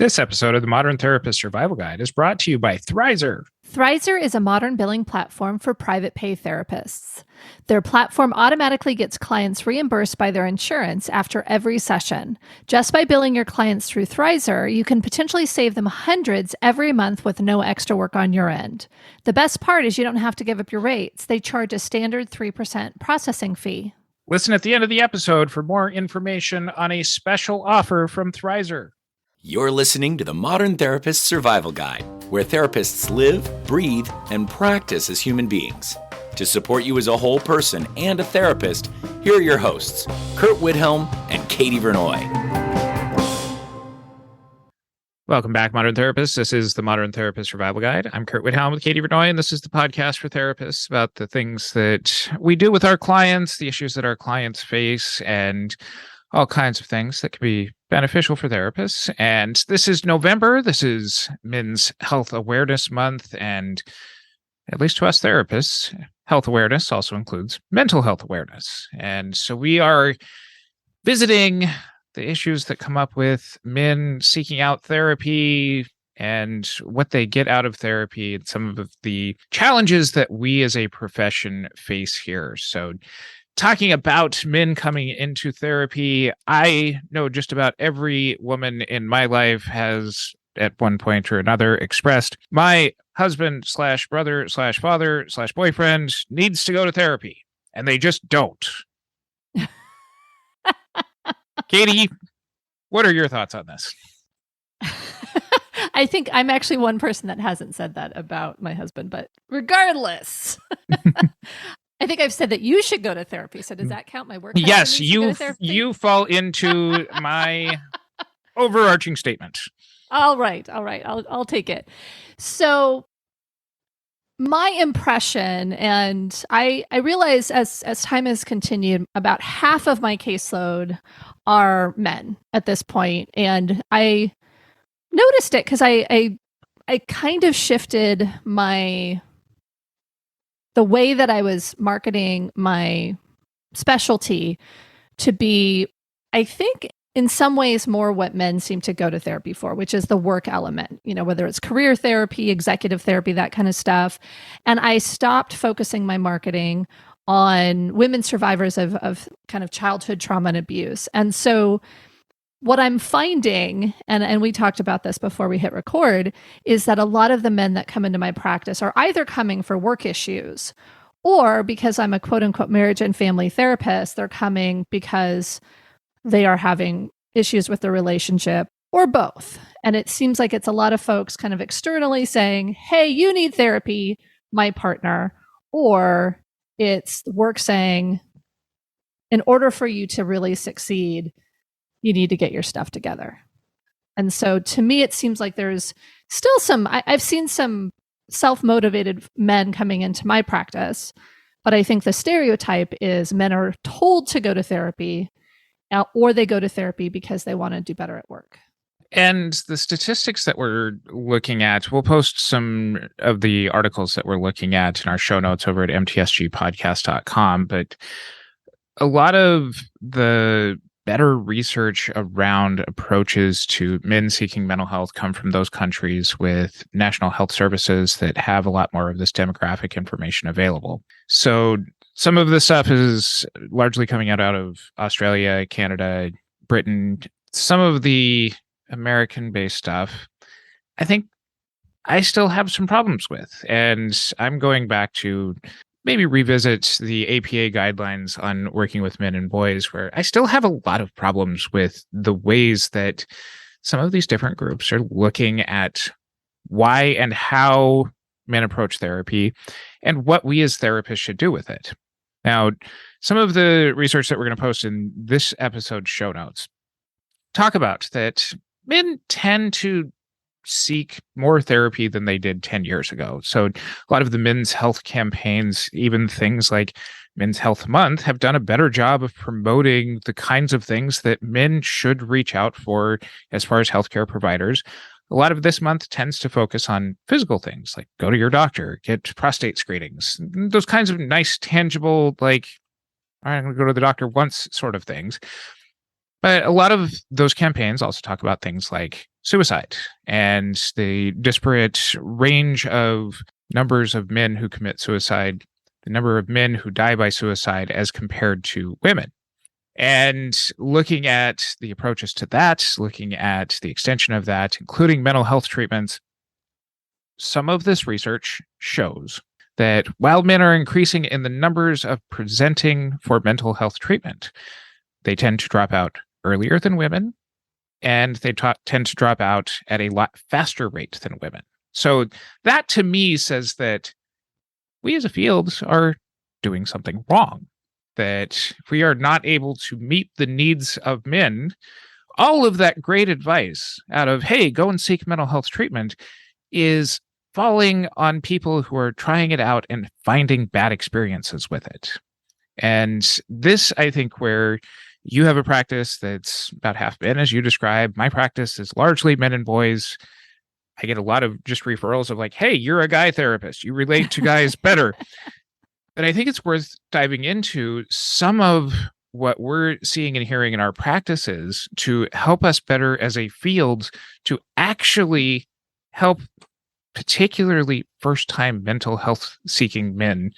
This episode of the Modern Therapist Survival Guide is brought to you by Thrizer. Thrizer is a modern billing platform for private pay therapists. Their platform automatically gets clients reimbursed by their insurance after every session. Just by billing your clients through Thrizer, you can potentially save them hundreds every month with no extra work on your end. The best part is you don't have to give up your rates. They charge a standard 3% processing fee. Listen at the end of the episode for more information on a special offer from Thrizer. You're listening to the Modern Therapist Survival Guide, where therapists live, breathe, and practice as human beings. To support you as a whole person and a therapist, here are your hosts, Curt and Katie Vernoy. Welcome back, Modern Therapists. This is the Modern Therapist Survival Guide. I'm Curt with Katie Vernoy, and this is the podcast for therapists about the things that we do with our clients, the issues that our clients face, and all kinds of things that can be beneficial for therapists. And this is November. This is Men's Health Awareness Month. And at least to us therapists, health awareness also includes mental health awareness. And so we are visiting the issues that come up with men seeking out therapy and what they get out of therapy and some of the challenges that we as a profession face here. So talking about men coming into therapy, I know just about every woman in my life has at one point or another expressed, my husband / brother / father / boyfriend needs to go to therapy, and they just don't. Katie, what are your thoughts on this? I think I'm actually one person that hasn't said that about my husband, but regardless, I think I've said that you should go to therapy. So does that count? My work? Yes, you fall into my overarching statement. All right. I'll take it. So my impression, and I realize as time has continued, about half of my caseload are men at this point, and I noticed it because I kind of shifted the way that I was marketing my specialty to be, I think, in some ways more what men seem to go to therapy for, which is the work element, whether it's career therapy, executive therapy, that kind of stuff. And I stopped focusing my marketing on women survivors of kind of childhood trauma and abuse. And so what I'm finding, and we talked about this before we hit record, is that a lot of the men that come into my practice are either coming for work issues, or because I'm a quote unquote marriage and family therapist, they're coming because they are having issues with their relationship, or both. And it seems like it's a lot of folks kind of externally saying, hey, you need therapy, my partner, or it's work saying, in order for you to really succeed, you need to get your stuff together. And so to me, it seems like there's still I've seen some self-motivated men coming into my practice, but I think the stereotype is men are told to go to therapy, or they go to therapy because they want to do better at work. And the statistics that we're looking at, we'll post some of the articles that we're looking at in our show notes over at mtsgpodcast.com, but a lot of the better research around approaches to men seeking mental health come from those countries with national health services that have a lot more of this demographic information available. So some of this stuff is largely coming out of Australia, Canada, Britain. Some of the American-based stuff, I think I still have some problems with. And I'm going back to maybe revisit the APA guidelines on working with men and boys, where I still have a lot of problems with the ways that some of these different groups are looking at why and how men approach therapy and what we as therapists should do with it. Now, some of the research that we're going to post in this episode's show notes talk about that men tend to seek more therapy than they did 10 years ago. So a lot of the men's health campaigns, even things like Men's Health Month, have done a better job of promoting the kinds of things that men should reach out for as far as healthcare providers. A lot of this month tends to focus on physical things like go to your doctor, get prostate screenings, those kinds of nice, tangible, like, all right, I'm going to go to the doctor once sort of things. But a lot of those campaigns also talk about things like suicide and the disparate range of numbers of men who commit suicide, the number of men who die by suicide as compared to women. And looking at the approaches to that, looking at the extension of that, including mental health treatments, some of this research shows that while men are increasing in the numbers of presenting for mental health treatment, they tend to drop out earlier than women, and they tend to drop out at a lot faster rate than women. So that to me says that we as a field are doing something wrong, that we are not able to meet the needs of men. All of that great advice out of, hey, go and seek mental health treatment is falling on people who are trying it out and finding bad experiences with it. And this, I think, where you have a practice that's about half men, as you described. My practice is largely men and boys. I get a lot of just referrals of like, hey, you're a guy therapist. You relate to guys better. But I think it's worth diving into some of what we're seeing and hearing in our practices to help us better as a field to actually help particularly first-time mental health seeking men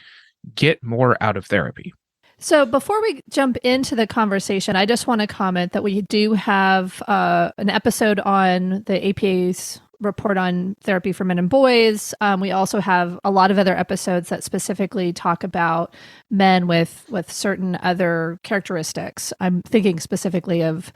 get more out of therapy. So before we jump into the conversation, I just want to comment that we do have an episode on the APA's report on therapy for men and boys. We also have a lot of other episodes that specifically talk about men with certain other characteristics. I'm thinking specifically of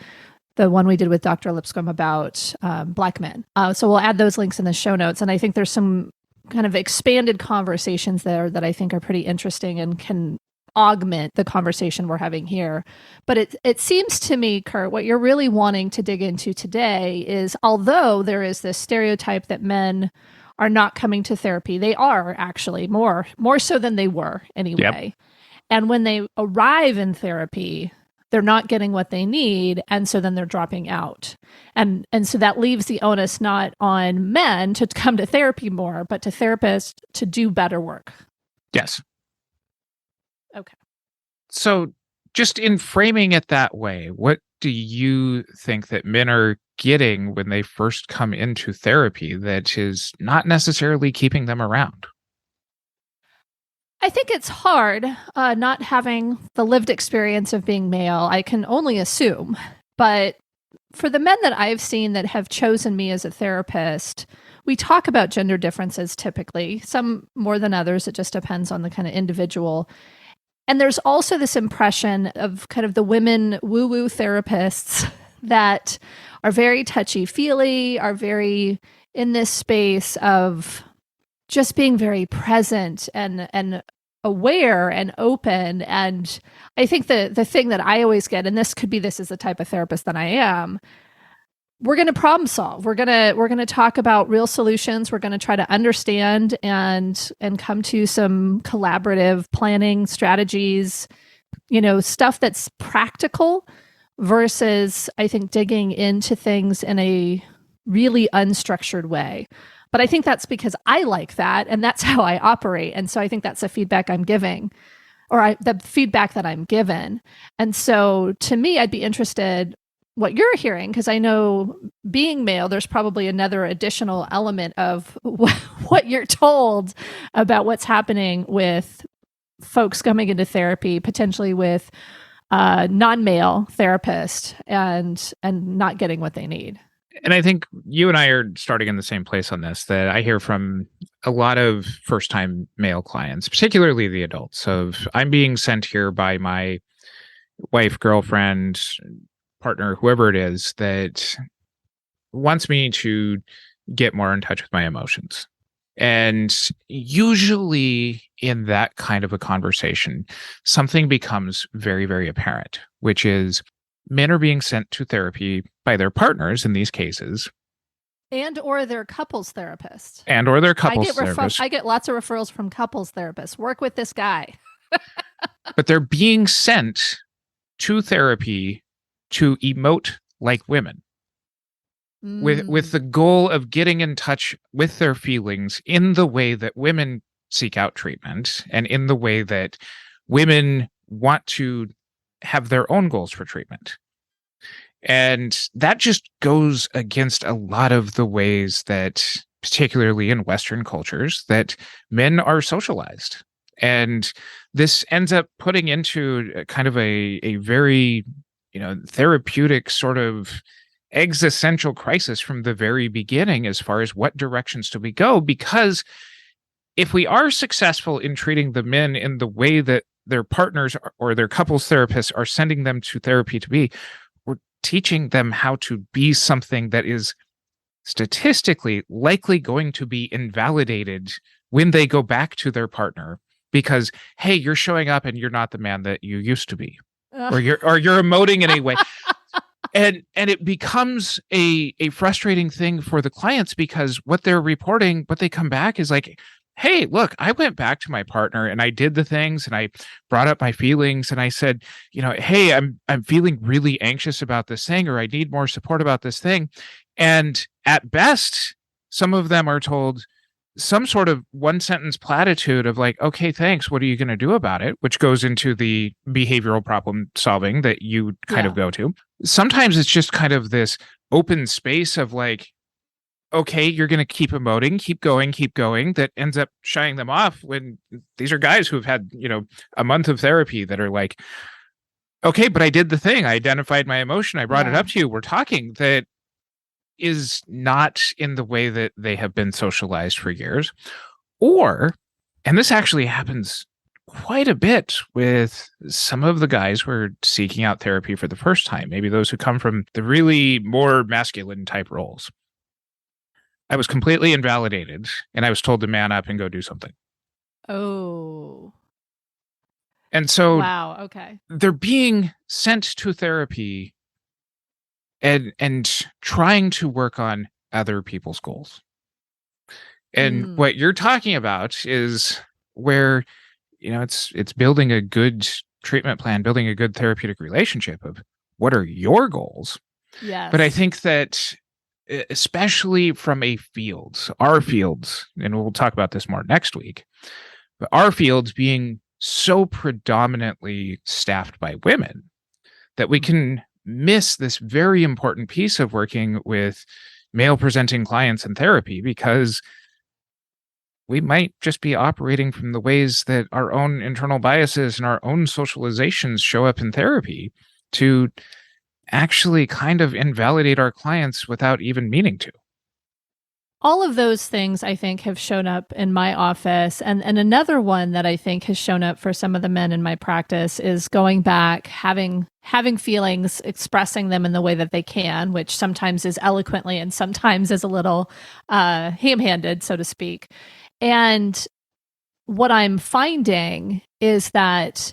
the one we did with Dr. Lipscomb about Black men. So we'll add those links in the show notes. And I think there's some kind of expanded conversations there that I think are pretty interesting and can augment the conversation we're having here. But it seems to me, Curt, what you're really wanting to dig into today is, although there is this stereotype that men are not coming to therapy, they are actually more so than they were anyway. Yep. And when they arrive in therapy, they're not getting what they need, and so then they're dropping out. And so that leaves the onus not on men to come to therapy more, but to therapists to do better work. Yes. Okay. So just in framing it that way, what do you think that men are getting when they first come into therapy that is not necessarily keeping them around? I think it's hard not having the lived experience of being male. I can only assume. But for the men that I've seen that have chosen me as a therapist, we talk about gender differences typically, some more than others. It just depends on the kind of individual. And there's also this impression of kind of the women woo-woo therapists that are very touchy-feely, are very in this space of just being very present and aware and open. And I think the thing that I always get, and this is the type of therapist that I am, we're going to problem solve. We're going to talk about real solutions. We're going to try to understand and come to some collaborative planning strategies, stuff that's practical versus, I think, digging into things in a really unstructured way. But I think that's because I like that, and that's how I operate. And so I think that's the feedback I'm giving, the feedback that I'm given. And so to me, I'd be interested what you're hearing, because I know being male, there's probably another additional element of what you're told about what's happening with folks coming into therapy, potentially with non-male therapists and not getting what they need. And I think you and I are starting in the same place on this, that I hear from a lot of first-time male clients, particularly the adults, of I'm being sent here by my wife, girlfriend, partner, whoever it is, that wants me to get more in touch with my emotions. And usually in that kind of a conversation, something becomes very, very apparent, which is men are being sent to therapy by their partners in these cases. And or their couples therapists. I get lots of referrals from couples therapists. Work with this guy. But they're being sent to therapy to emote like women, with the goal of getting in touch with their feelings in the way that women seek out treatment and in the way that women want to have their own goals for treatment. And that just goes against a lot of the ways that, particularly in Western cultures, that men are socialized. And this ends up putting into kind of a very, therapeutic sort of existential crisis from the very beginning as far as what directions do we go? Because if we are successful in treating the men in the way that their partners or their couples therapists are sending them to therapy to be, we're teaching them how to be something that is statistically likely going to be invalidated when they go back to their partner because, hey, you're showing up and you're not the man that you used to be, or you're emoting in a way. And it becomes a frustrating thing for the clients because what they're reporting, what they come back is like, hey, look, I went back to my partner and I did the things and I brought up my feelings and I said, hey, I'm feeling really anxious about this thing, or I need more support about this thing. And at best, some of them are told some sort of one sentence platitude of like, okay, thanks. What are you going to do about it? Which goes into the behavioral problem solving that you kind of go to. Sometimes it's just kind of this open space of like, okay, you're going to keep emoting, keep going. That ends up shying them off when these are guys who've had, a month of therapy that are like, okay, but I did the thing. I identified my emotion. I brought it up to you. We're talking. That is not in the way that they have been socialized for years. Or, and this actually happens quite a bit with some of the guys who are seeking out therapy for the first time, maybe those who come from the really more masculine type roles. I was completely invalidated and I was told to man up and go do something. Oh. And so wow, okay. They're being sent to therapy and trying to work on other people's goals. And what you're talking about is where, it's building a good treatment plan, building a good therapeutic relationship of what are your goals? Yes. But I think that especially from our fields, and we'll talk about this more next week, but our fields being so predominantly staffed by women that we can miss this very important piece of working with male presenting clients in therapy because we might just be operating from the ways that our own internal biases and our own socializations show up in therapy to actually kind of invalidate our clients without even meaning to. All of those things, I think, have shown up in my office. And another one that I think has shown up for some of the men in my practice is going back, having feelings, expressing them in the way that they can, which sometimes is eloquently and sometimes is a little ham-handed, so to speak. And what I'm finding is that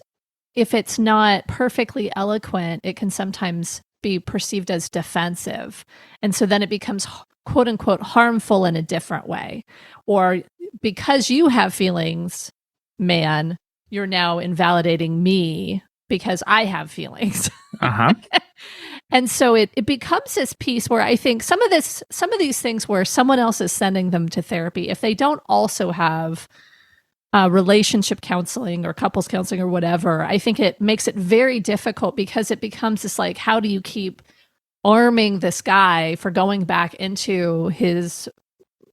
if it's not perfectly eloquent, it can sometimes be perceived as defensive. And so then it becomes quote unquote harmful in a different way. Or because you have feelings, man, you're now invalidating me because I have feelings. And so it becomes this piece where I think some of these things where someone else is sending them to therapy, if they don't also have relationship counseling or couples counseling or whatever, I think it makes it very difficult because it becomes this like, how do you keep arming this guy for going back into his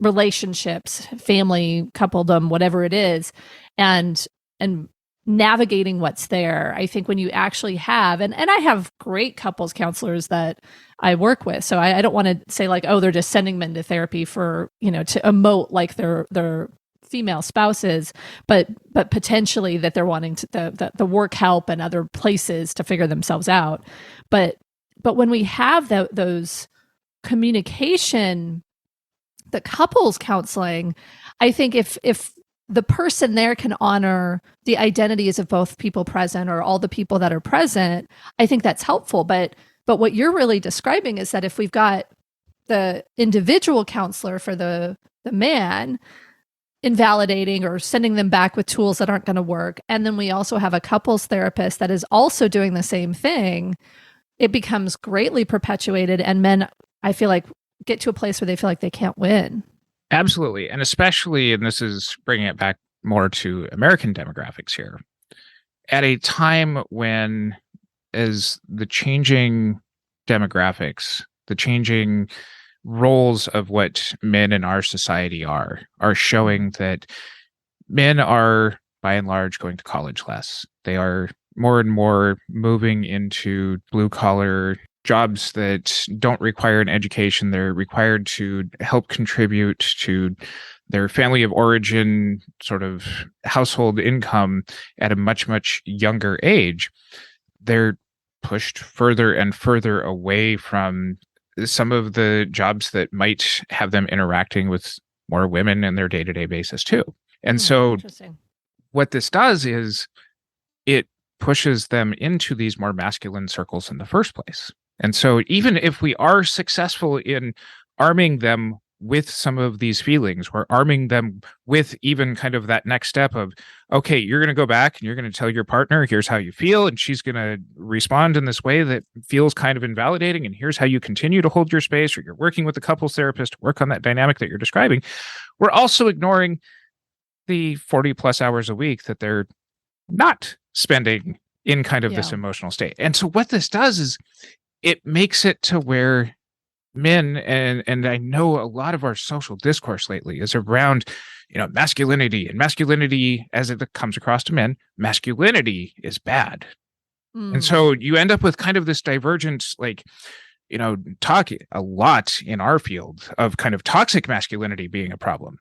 relationships, family, coupledom, whatever it is, and navigating what's there. I think when you actually have, and I have great couples counselors that I work with, so I don't want to say like, oh, they're just sending men to therapy for, to emote like they're female spouses, but potentially that they're wanting to the work help and other places to figure themselves out. But when we have those communication, the couples counseling, I think if the person there can honor the identities of both people present or all the people that are present, I think that's helpful. But what you're really describing is that if we've got the individual counselor for the man invalidating or sending them back with tools that aren't going to work, and then we also have a couples therapist that is also doing the same thing, it becomes greatly perpetuated, and men, I feel like, get to a place where they feel like they can't win. Absolutely. And especially, and this is bringing it back more to American demographics here, at a time when, as the changing demographics, the changing roles of what men in our society are showing that men are, by and large, going to college less. They are more and more moving into blue collar jobs that don't require an education. They're required to help contribute to their family of origin, sort of household income at a much, much younger age. They're pushed further and further away from some of the jobs that might have them interacting with more women in their day-to-day basis too. And so what this does is it pushes them into these more masculine circles in the first place. And so even if we are successful in arming them with some of these feelings, we're arming them with even kind of that next step of, okay, you're going to go back and you're going to tell your partner, here's how you feel. And she's going to respond in this way that feels kind of invalidating. And here's how you continue to hold your space, or you're working with a couples therapist to work on that dynamic that you're describing. We're also ignoring the 40 plus hours a week that they're not spending in kind of this emotional state. And so what this does is it makes it to where men, and I know a lot of our social discourse lately is around, masculinity, and masculinity as it comes across to men, masculinity is bad. And so you end up with kind of this divergent, talk a lot in our field of kind of toxic masculinity being a problem.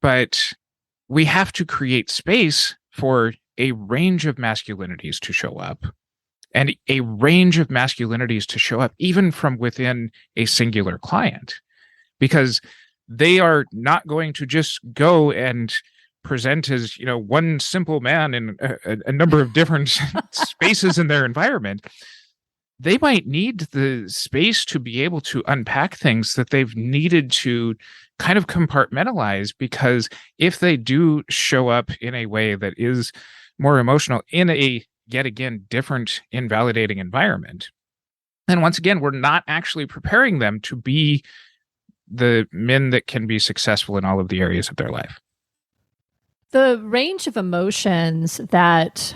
But we have to create space for a range of masculinities to show up, and a range of masculinities to show up even from within a singular client, because they are not going to just go and present as, one simple man in a number of different spaces in their environment. They might need the space to be able to unpack things that they've needed to kind of compartmentalize, because if they do show up in a way that is more emotional in a, yet again, different invalidating environment, then once again, we're not actually preparing them to be the men that can be successful in all of the areas of their life. The range of emotions that,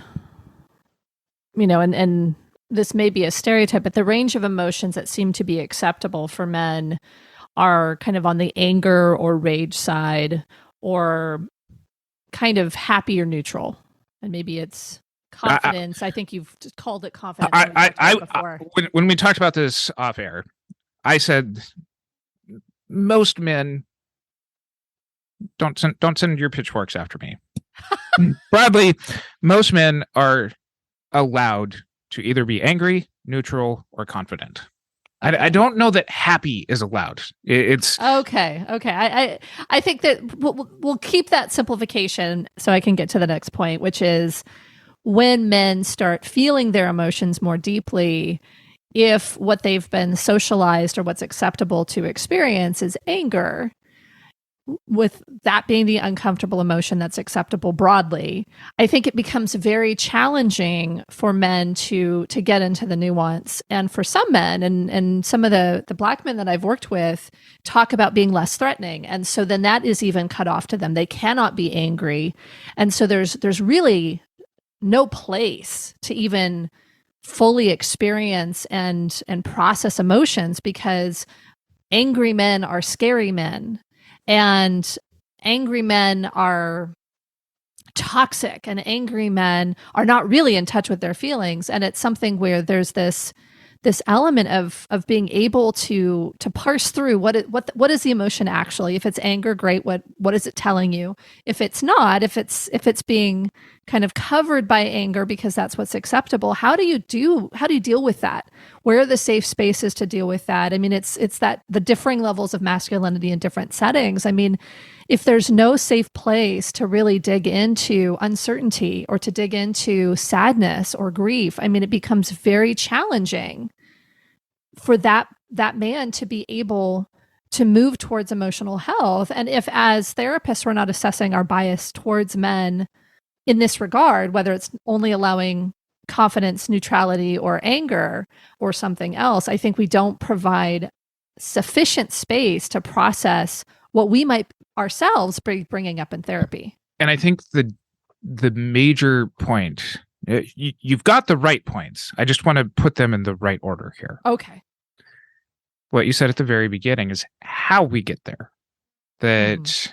and this may be a stereotype, but the range of emotions that seem to be acceptable for men are kind of on the anger or rage side, or kind of happy or neutral. And maybe it's confidence. I think you've just called it confidence. When we talked about this off air, I said most men don't send your pitchforks after me. Broadly, most men are allowed to either be angry, neutral, or confident. Okay. I don't know that happy is allowed. It's okay. I think that we'll keep that simplification so I can get to the next point, which is when men start feeling their emotions more deeply, if what they've been socialized or what's acceptable to experience is anger, with that being the uncomfortable emotion that's acceptable broadly, I think it becomes very challenging for men to get into the nuance. And for some men, and some of the Black men that I've worked with talk about being less threatening. And so then that is even cut off to them. They cannot be angry. And so there's really no place to even fully experience and process emotions, because angry men are scary men. And angry men are toxic, and angry men are not really in touch with their feelings. And it's something where there's this element of being able to parse through what is the emotion actually. If it's anger, great. What is it telling you? If it's not, if it's being kind of covered by anger because that's what's acceptable, how do you deal with that? Where are the safe spaces to deal with that? I mean, it's that the differing levels of masculinity in different settings. I mean, if there's no safe place to really dig into uncertainty or to dig into sadness or grief, I mean, it becomes very challenging for that man to be able to move towards emotional health. And if, as therapists, we're not assessing our bias towards men in this regard, whether it's only allowing confidence, neutrality, or anger, or something else, I think we don't provide sufficient space to process what we might ourselves be bringing up in therapy. And I think the major point You've got the right points. I just want to put them in the right order here. Okay. What you said at the very beginning is how we get there. That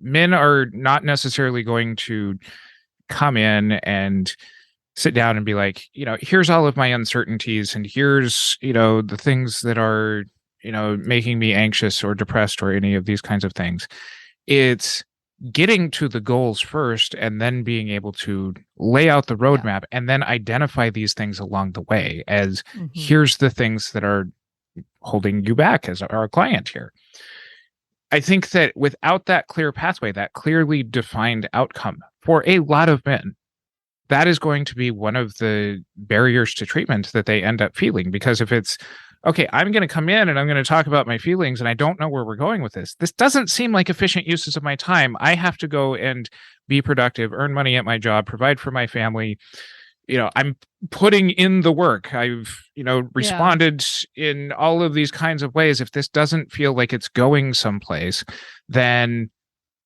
men are not necessarily going to come in and sit down and be like, here's all of my uncertainties, and here's, the things that are, making me anxious or depressed or any of these kinds of things. It's getting to the goals first and then being able to lay out the roadmap and then identify these things along the way as here's the things that are holding you back as our client here. I think that without that clear pathway, that clearly defined outcome for a lot of men, that is going to be one of the barriers to treatment that they end up feeling. Because if it's, okay, I'm going to come in and I'm going to talk about my feelings and I don't know where we're going with this. This doesn't seem like efficient uses of my time. I have to go and be productive, earn money at my job, provide for my family. I'm putting in the work. I've, responded in all of these kinds of ways. If this doesn't feel like it's going someplace, then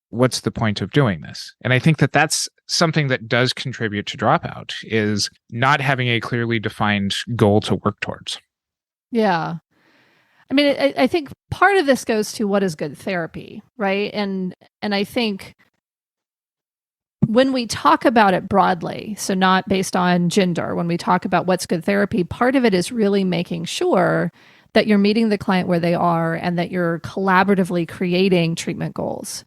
what's the point of doing this? And I think that that's something that does contribute to dropout, is not having a clearly defined goal to work towards. Yeah. I mean, I think part of this goes to what is good therapy, right? And I think when we talk about it broadly, so not based on gender, when we talk about what's good therapy, part of it is really making sure that you're meeting the client where they are and that you're collaboratively creating treatment goals.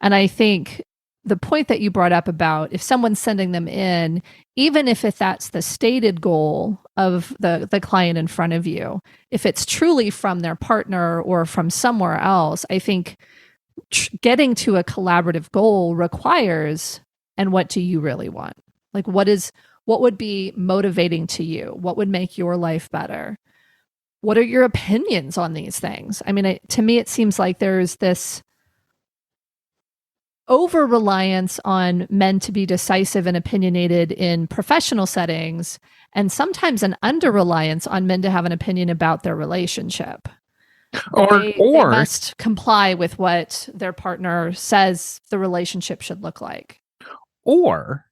And I think the point that you brought up about if someone's sending them in, even if that's the stated goal of the client in front of you, if it's truly from their partner or from somewhere else, I think getting to a collaborative goal requires, and what do you really want? Like, what would be motivating to you? What would make your life better? What are your opinions on these things? I mean, to me, it seems like there's this over-reliance on men to be decisive and opinionated in professional settings, and sometimes an under-reliance on men to have an opinion about their relationship. They must comply with what their partner says the relationship should look like. Or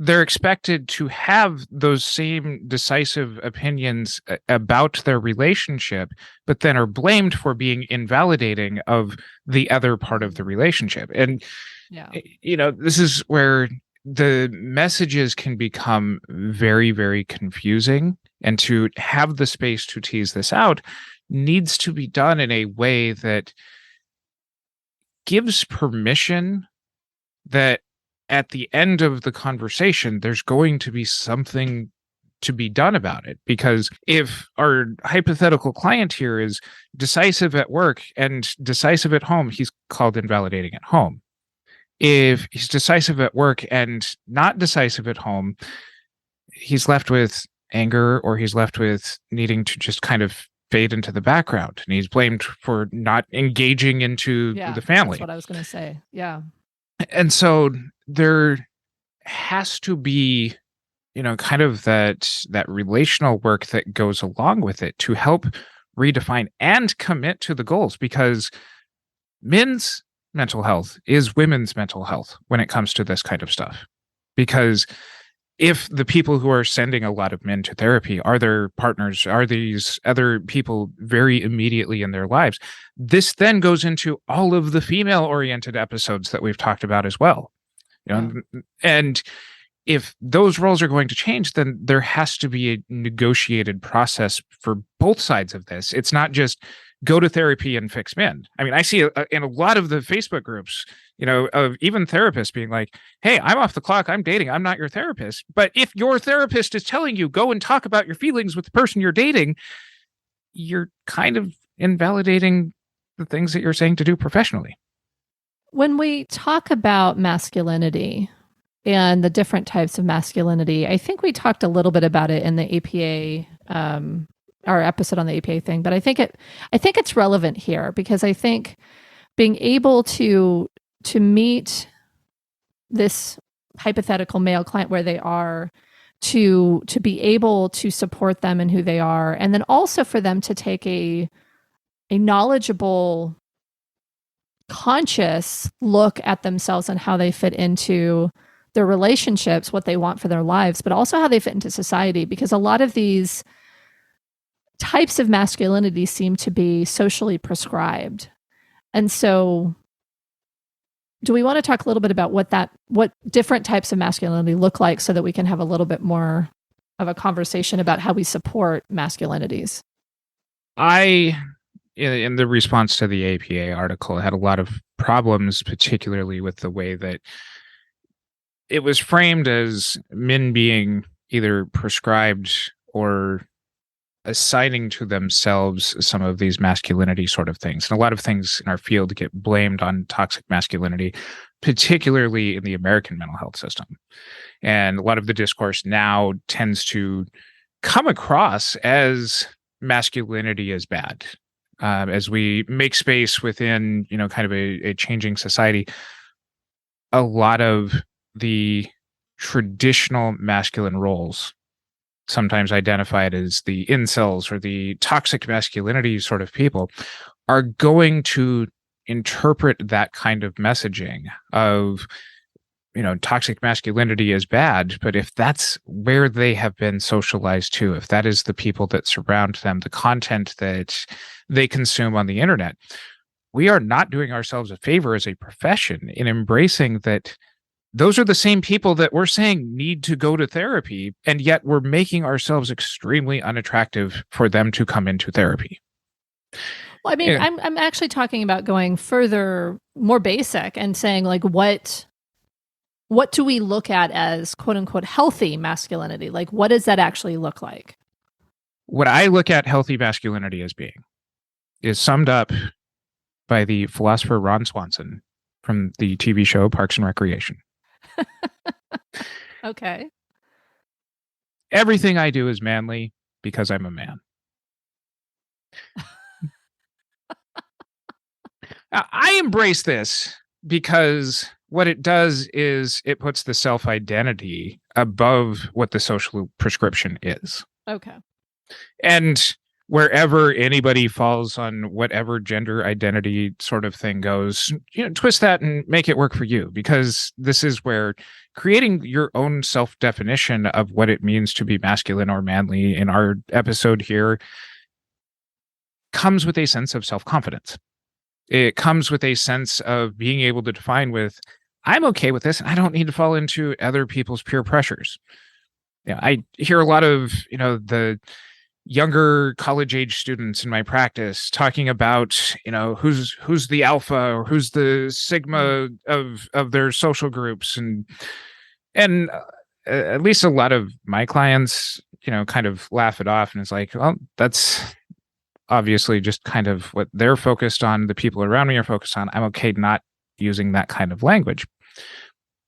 they're expected to have those same decisive opinions about their relationship, but then are blamed for being invalidating of the other part of the relationship. And, this is where the messages can become very, very confusing. And to have the space to tease this out needs to be done in a way that gives permission that at the end of the conversation, there's going to be something to be done about it. Because if our hypothetical client here is decisive at work and decisive at home, he's called invalidating at home. If he's decisive at work and not decisive at home, he's left with anger, or he's left with needing to just kind of fade into the background, and he's blamed for not engaging into the family. That's what I was going to say. Yeah. And so there has to be, kind of that relational work that goes along with it to help redefine and commit to the goals, because men's mental health is women's mental health when it comes to this kind of stuff. Because if the people who are sending a lot of men to therapy are their partners, are these other people very immediately in their lives, this then goes into all of the female-oriented episodes that we've talked about as well. And if those roles are going to change, then there has to be a negotiated process for both sides of this. It's not just go to therapy and fix men. I mean, I see in a lot of the Facebook groups, of even therapists being like, hey, I'm off the clock, I'm dating, I'm not your therapist. But if your therapist is telling you go and talk about your feelings with the person you're dating, you're kind of invalidating the things that you're saying to do professionally. When we talk about masculinity and the different types of masculinity, I think we talked a little bit about it in the APA, our episode on the APA thing, but I think it's relevant here, because I think being able to meet this hypothetical male client where they are, to be able to support them in who they are, and then also for them to take a knowledgeable, conscious look at themselves and how they fit into their relationships, what they want for their lives, but also how they fit into society, because a lot of these types of masculinity seem to be socially prescribed. And so do we want to talk a little bit about what different types of masculinity look like, so that we can have a little bit more of a conversation about how we support masculinities? In the response to the APA article, had a lot of problems, particularly with the way that it was framed as men being either prescribed or assigning to themselves some of these masculinity sort of things. And a lot of things in our field get blamed on toxic masculinity, particularly in the American mental health system. And a lot of the discourse now tends to come across as masculinity is bad. As we make space within, kind of a changing society, a lot of the traditional masculine roles, sometimes identified as the incels or the toxic masculinity sort of people, are going to interpret that kind of messaging of, toxic masculinity is bad. But if that's where they have been socialized to, if that is the people that surround them, the content that they consume on the internet, we are not doing ourselves a favor as a profession in embracing that those are the same people that we're saying need to go to therapy, and yet we're making ourselves extremely unattractive for them to come into therapy. Well, I mean, yeah. I'm actually talking about going further, more basic, and saying, like, what do we look at as quote unquote healthy masculinity? Like, what does that actually look like? What I look at healthy masculinity as being is summed up by the philosopher Ron Swanson from the TV show Parks and Recreation. Okay. Everything I do is manly because I'm a man. I embrace this because what it does is it puts the self-identity above what the social prescription is. Okay. And wherever anybody falls on whatever gender identity sort of thing goes, twist that and make it work for you, because this is where creating your own self-definition of what it means to be masculine or manly in our episode here comes with a sense of self-confidence. It comes with a sense of being able to define with, I'm okay with this, and I don't need to fall into other people's peer pressures. I hear a lot of, the younger college-age students in my practice talking about, who's the alpha or who's the sigma of their social groups, and at least a lot of my clients, kind of laugh it off, and it's like, well, that's obviously just kind of what they're focused on. The people around me are focused on. I'm okay not using that kind of language,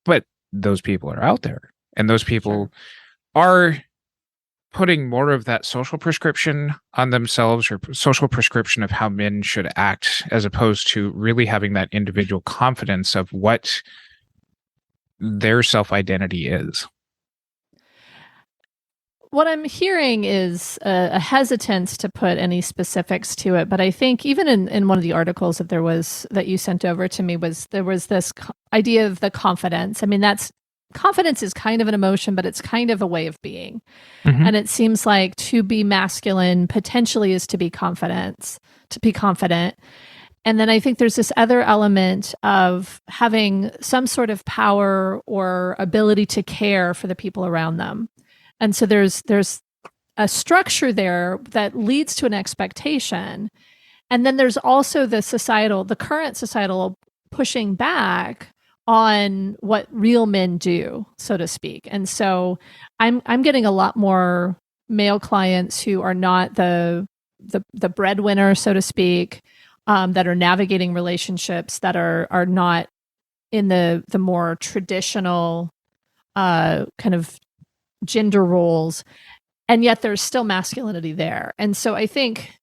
but those people are out there, and those people are putting more of that social prescription on themselves, or social prescription of how men should act, as opposed to really having that individual confidence of what their self-identity is. What I'm hearing is a hesitance to put any specifics to it, but I think even in one of the articles that you sent over to me there was this idea of the confidence. I mean, confidence is kind of an emotion, but it's kind of a way of being. Mm-hmm. And it seems like to be masculine potentially is to be confident. And then I think there's this other element of having some sort of power or ability to care for the people around them. And so there's a structure there that leads to an expectation. And then there's also the current societal pushing back on what real men do, so to speak. And so I'm getting a lot more male clients who are not the breadwinner, so to speak, that are navigating relationships that are not in the more traditional kind of gender roles, and yet there's still masculinity there. And so I think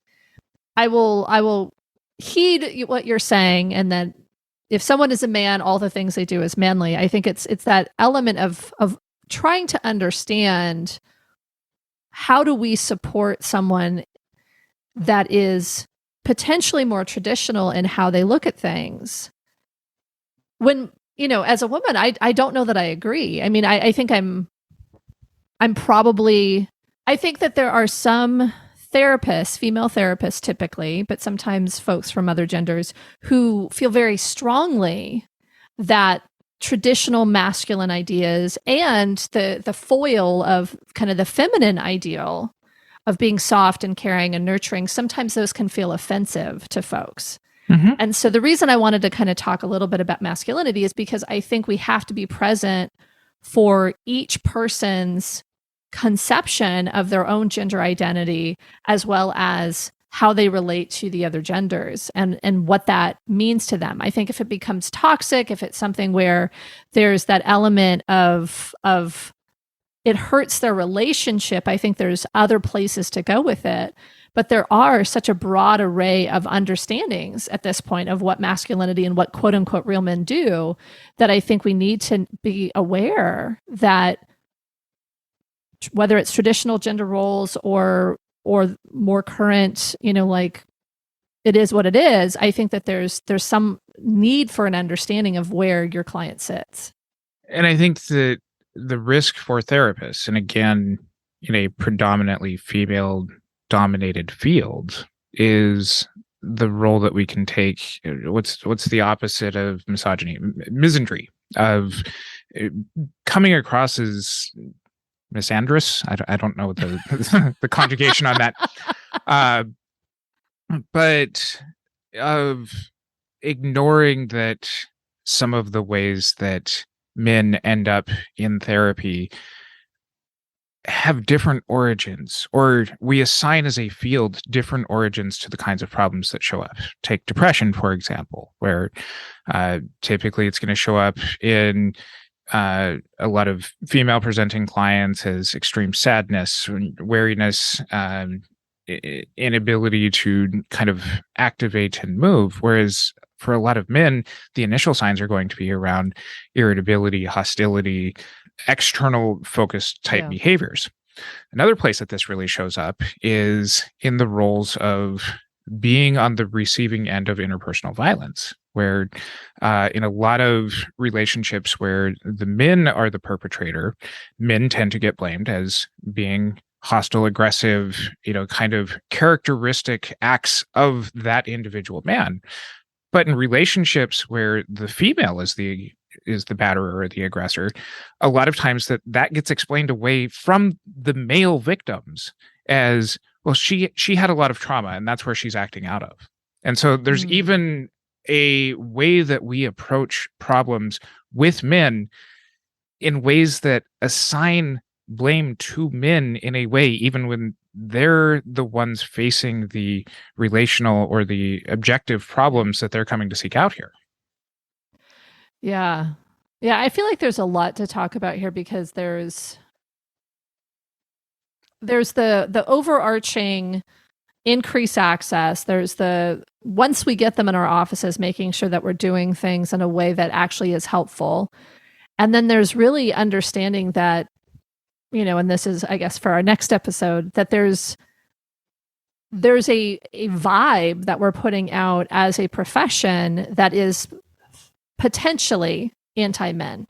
I will heed what you're saying, and that if someone is a man, all the things they do is manly. I think it's that element of trying to understand, how do we support someone that is potentially more traditional in how they look at things, when as a woman, I don't know that I agree. I mean, I think I'm probably, I think that there are some therapists, female therapists typically, but sometimes folks from other genders who feel very strongly that traditional masculine ideas and the foil of kind of the feminine ideal of being soft and caring and nurturing, sometimes those can feel offensive to folks. Mm-hmm. And so the reason I wanted to kind of talk a little bit about masculinity is because I think we have to be present for each person's conception of their own gender identity, as well as how they relate to the other genders and what that means to them. I think if it becomes toxic, if it's something where there's that element of it hurts their relationship, I think there's other places to go with it. But there are such a broad array of understandings at this point of what masculinity and what quote unquote real men do, that I think we need to be aware that whether it's traditional gender roles or more current, like it is what it is, I think that there's some need for an understanding of where your client sits. And I think that the risk for therapists, and again, in a predominantly female dominated field, is the role that we can take. What's the opposite of misogyny? Misandry, of coming across as misandrous. I don't know the the conjugation on that, but of ignoring that some of the ways that men end up in therapy have different origins, or we assign as a field different origins to the kinds of problems that show up. Take depression, for example, where typically it's going to show up in a lot of female presenting clients as extreme sadness, weariness, inability to kind of activate and move. Whereas for a lot of men, the initial signs are going to be around irritability, hostility, external focused type behaviors. Another place that this really shows up is in the roles of being on the receiving end of interpersonal violence, where in a lot of relationships where the men are the perpetrator, men tend to get blamed as being hostile, aggressive, kind of characteristic acts of that individual man. But in relationships where the female is the batterer or the aggressor, a lot of times that gets explained away from the male victims as, well, she had a lot of trauma and that's where she's acting out of. And so there's even a way that we approach problems with men in ways that assign blame to men in a way, even when they're the ones facing the relational or the objective problems that they're coming to seek out here. Yeah. I feel like there's a lot to talk about here because there's the overarching increase access. There's the, once we get them in our offices, making sure that we're doing things in a way that actually is helpful. And then there's really understanding that, and this is, I guess, for our next episode, that there's a vibe that we're putting out as a profession that is potentially anti-men.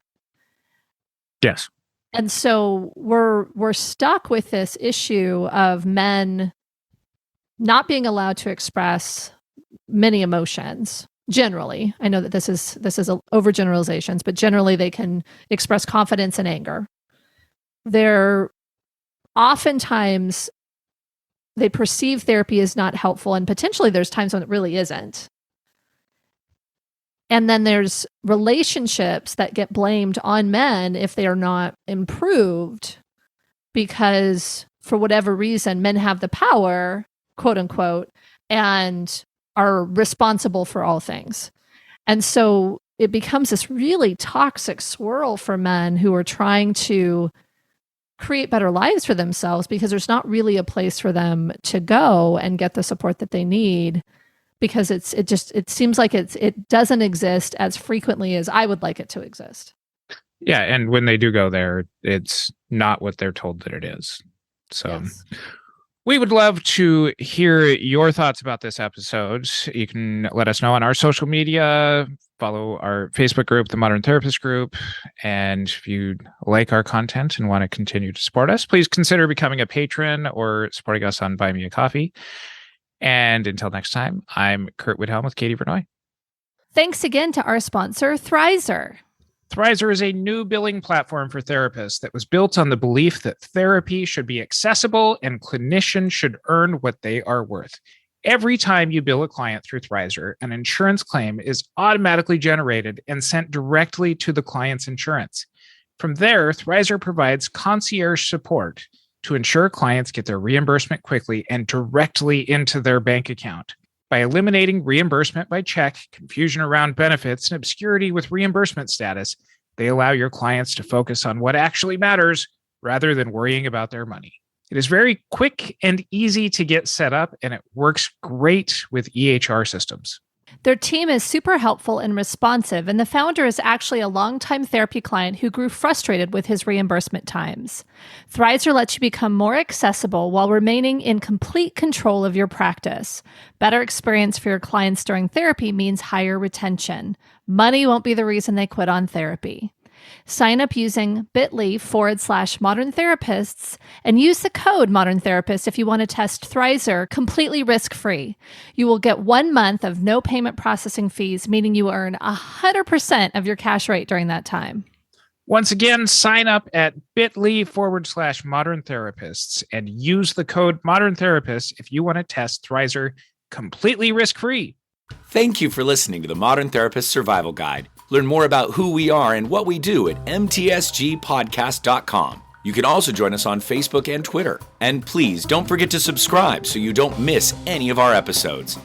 Yes. And so we're stuck with this issue of men not being allowed to express many emotions. Generally, I know that this is overgeneralizations, but generally they can express confidence and anger. They're oftentimes, they perceive therapy as not helpful, and potentially there's times when it really isn't. And then there's relationships that get blamed on men if they are not improved, because for whatever reason, men have the power, quote unquote, and are responsible for all things. And so it becomes this really toxic swirl for men who are trying to create better lives for themselves, because there's not really a place for them to go and get the support that they need, because it seems like it doesn't exist as frequently as I would like it to exist. Yeah, and when they do go there, it's not what they're told that it is. So, yes. We would love to hear your thoughts about this episode. You can let us know on our social media, follow our Facebook group, the Modern Therapist Group. And if you like our content and want to continue to support us, please consider becoming a patron or supporting us on Buy Me a Coffee. And until next time, I'm Curt Widhelm with Katie Vernoy. Thanks again to our sponsor, Thrizer. Thrizer is a new billing platform for therapists that was built on the belief that therapy should be accessible and clinicians should earn what they are worth. Every time you bill a client through Thrizer, an insurance claim is automatically generated and sent directly to the client's insurance. From there, Thrizer provides concierge support to ensure clients get their reimbursement quickly and directly into their bank account. By eliminating reimbursement by check, confusion around benefits, and obscurity with reimbursement status, they allow your clients to focus on what actually matters rather than worrying about their money. It is very quick and easy to get set up, and it works great with EHR systems. Their team is super helpful and responsive, and the founder is actually a longtime therapy client who grew frustrated with his reimbursement times. Thrizer lets you become more accessible while remaining in complete control of your practice. Better experience for your clients during therapy means higher retention. Money won't be the reason they quit on therapy. Sign up using bit.ly/modern therapists and use the code modern therapist if you want to test Thrizer completely risk-free. You will get 1 month of no payment processing fees, meaning you earn 100% of your cash rate during that time. Once again, sign up at bit.ly/modern therapists and use the code modern therapist if you want to test Thrizer completely risk-free. Thank you for listening to the Modern Therapist Survival Guide. Learn more about who we are and what we do at mtsgpodcast.com. You can also join us on Facebook and Twitter. And please don't forget to subscribe so you don't miss any of our episodes.